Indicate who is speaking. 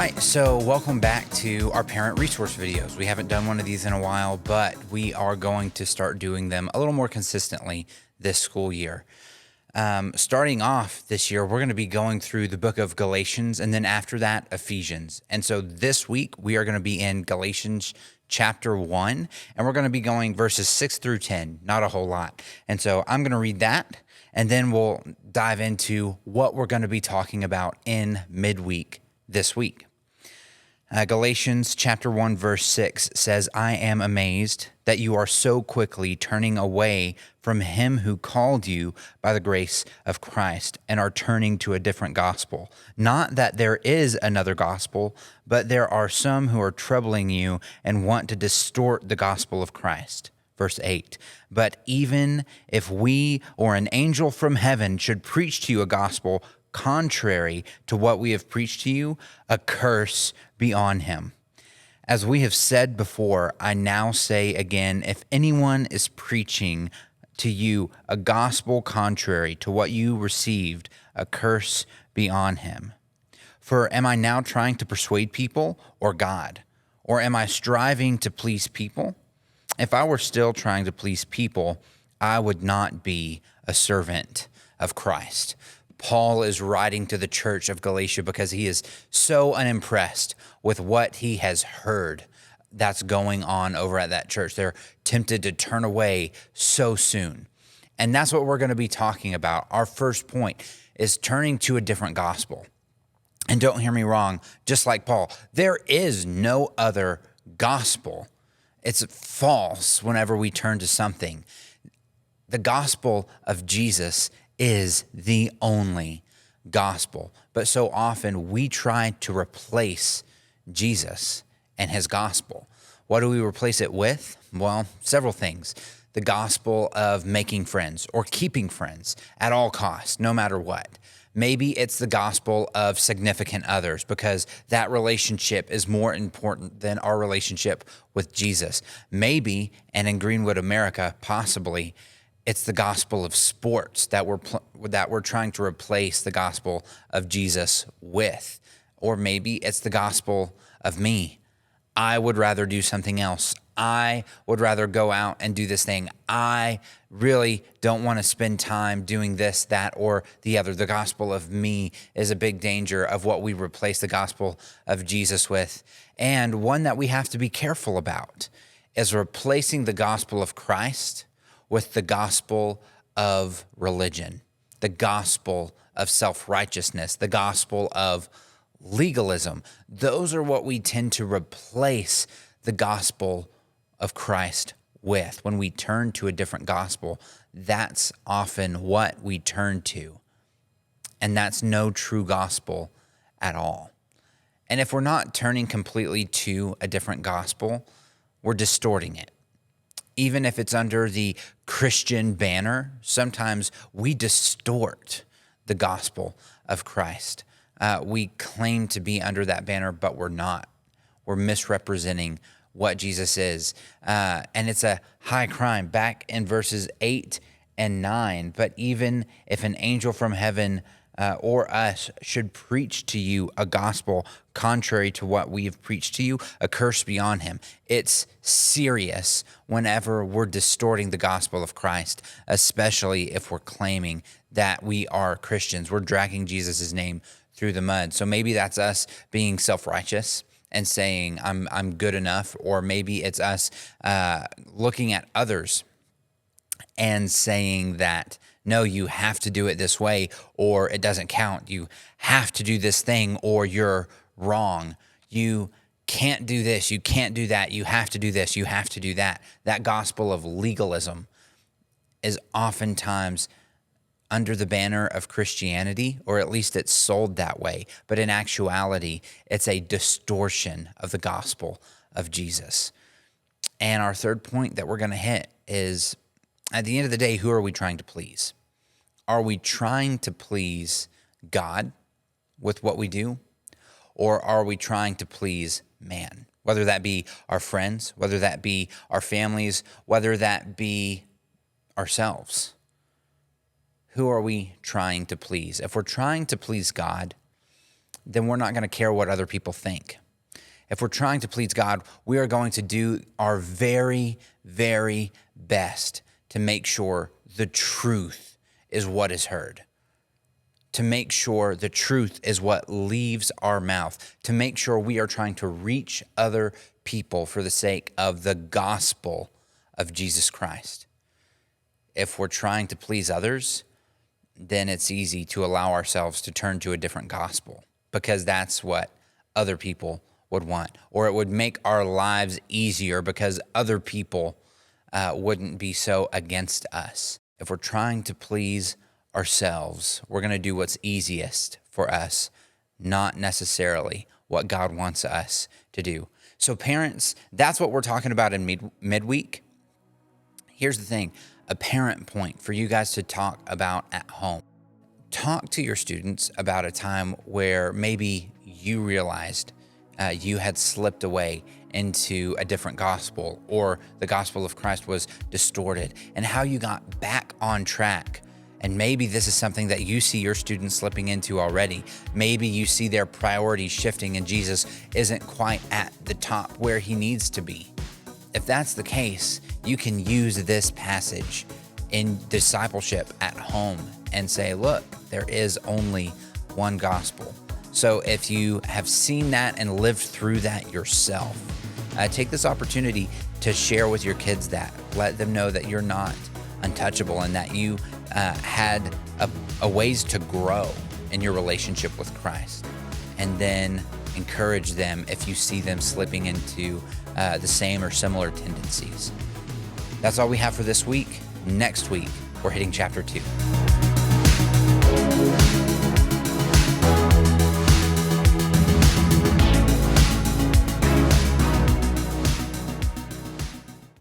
Speaker 1: right, so welcome back to our parent resource videos. We haven't done one of these in a while, but we are going to start doing them a little more consistently this school year. Starting off this year, we're going to be going through the book of Galatians, and then after that, Ephesians. And so this week, we are going to be in Galatians chapter 1, and we're going to be going verses 6 through 10, not a whole lot. And so I'm going to read that, and then we'll dive into what we're going to be talking about in midweek this week. Galatians chapter 1 verse 6 says, "I am amazed that you are so quickly turning away from him who called you by the grace of Christ and are turning to a different gospel. Not that there is another gospel, but there are some who are troubling you and want to distort the gospel of Christ." Verse 8, "But even if we or an angel from heaven should preach to you a gospel contrary to what we have preached to you, a curse be on him. As we have said before, I now say again, if anyone is preaching to you a gospel contrary to what you received, a curse be on him. For am I now trying to persuade people or God? Or am I striving to please people? If I were still trying to please people, I would not be a servant of Christ." Paul is writing to the church of Galatia because he is so unimpressed with what he has heard that's going on over at that church. They're tempted to turn away so soon. And that's what we're going to be talking about. Our first point is turning to a different gospel. And don't hear me wrong, just like Paul, there is no other gospel. It's false whenever we turn to something. The gospel of Jesus is the only gospel. But so often we try to replace Jesus and his gospel. What do we replace it with? Well, several things. The gospel of making friends or keeping friends at all costs, no matter what. Maybe it's the gospel of significant others because that relationship is more important than our relationship with Jesus. Maybe, and in Greenwood, America, possibly, it's the gospel of sports that we're trying to replace the gospel of Jesus with. Or maybe it's the gospel of me. I would rather do something else. I would rather go out and do this thing. I really don't want to spend time doing this, that, or the other. The gospel of me is a big danger of what we replace the gospel of Jesus with. And one that we have to be careful about is replacing the gospel of Christ with the gospel of religion, the gospel of self-righteousness, the gospel of legalism. Those are what we tend to replace the gospel of Christ with. When we turn to a different gospel, that's often what we turn to. And that's no true gospel at all. And if we're not turning completely to a different gospel, we're distorting it. Even if it's under the Christian banner, sometimes we distort the gospel of Christ. We claim to be under that banner, but we're not. We're misrepresenting what Jesus is. And it's a high crime. Back in verses 8 and 9, "But even if an angel from heaven or us should preach to you a gospel contrary to what we have preached to you, a curse be on him." It's serious whenever we're distorting the gospel of Christ, especially if we're claiming that we are Christians. We're dragging Jesus' name through the mud. So maybe that's us being self-righteous and saying, I'm good enough. Or maybe it's us looking at others and saying that, no, you have to do it this way, or it doesn't count. You have to do this thing, or you're wrong. You can't do this. You can't do that. You have to do this. You have to do that. That gospel of legalism is oftentimes under the banner of Christianity, or at least it's sold that way. But in actuality, it's a distortion of the gospel of Jesus. And our third point that we're going to hit is, at the end of the day, who are we trying to please? Are we trying to please God with what we do? Or are we trying to please man? Whether that be our friends, whether that be our families, whether that be ourselves. Who are we trying to please? If we're trying to please God, then we're not going to care what other people think. If we're trying to please God, we are going to do our very, very best to make sure the truth is what is heard, to make sure the truth is what leaves our mouth, to make sure we are trying to reach other people for the sake of the gospel of Jesus Christ. If we're trying to please others, then it's easy to allow ourselves to turn to a different gospel because that's what other people would want, or it would make our lives easier because other people wouldn't be so against us. If we're trying to please ourselves, we're going to do what's easiest for us, not necessarily what God wants us to do. So parents, that's what we're talking about in midweek. Here's the thing, a parent point for you guys to talk about at home. Talk to your students about a time where maybe you realized you had slipped away into a different gospel, or the gospel of Christ was distorted, and how you got back on track. And maybe this is something that you see your students slipping into already. Maybe you see their priorities shifting and Jesus isn't quite at the top where he needs to be. If that's the case, you can use this passage in discipleship at home and say, look, there is only one gospel. So if you have seen that and lived through that yourself, take this opportunity to share with your kids that. Let them know that you're not untouchable and that you had a ways to grow in your relationship with Christ. And then encourage them if you see them slipping into the same or similar tendencies. That's all we have for this week. Next week, we're hitting chapter 2.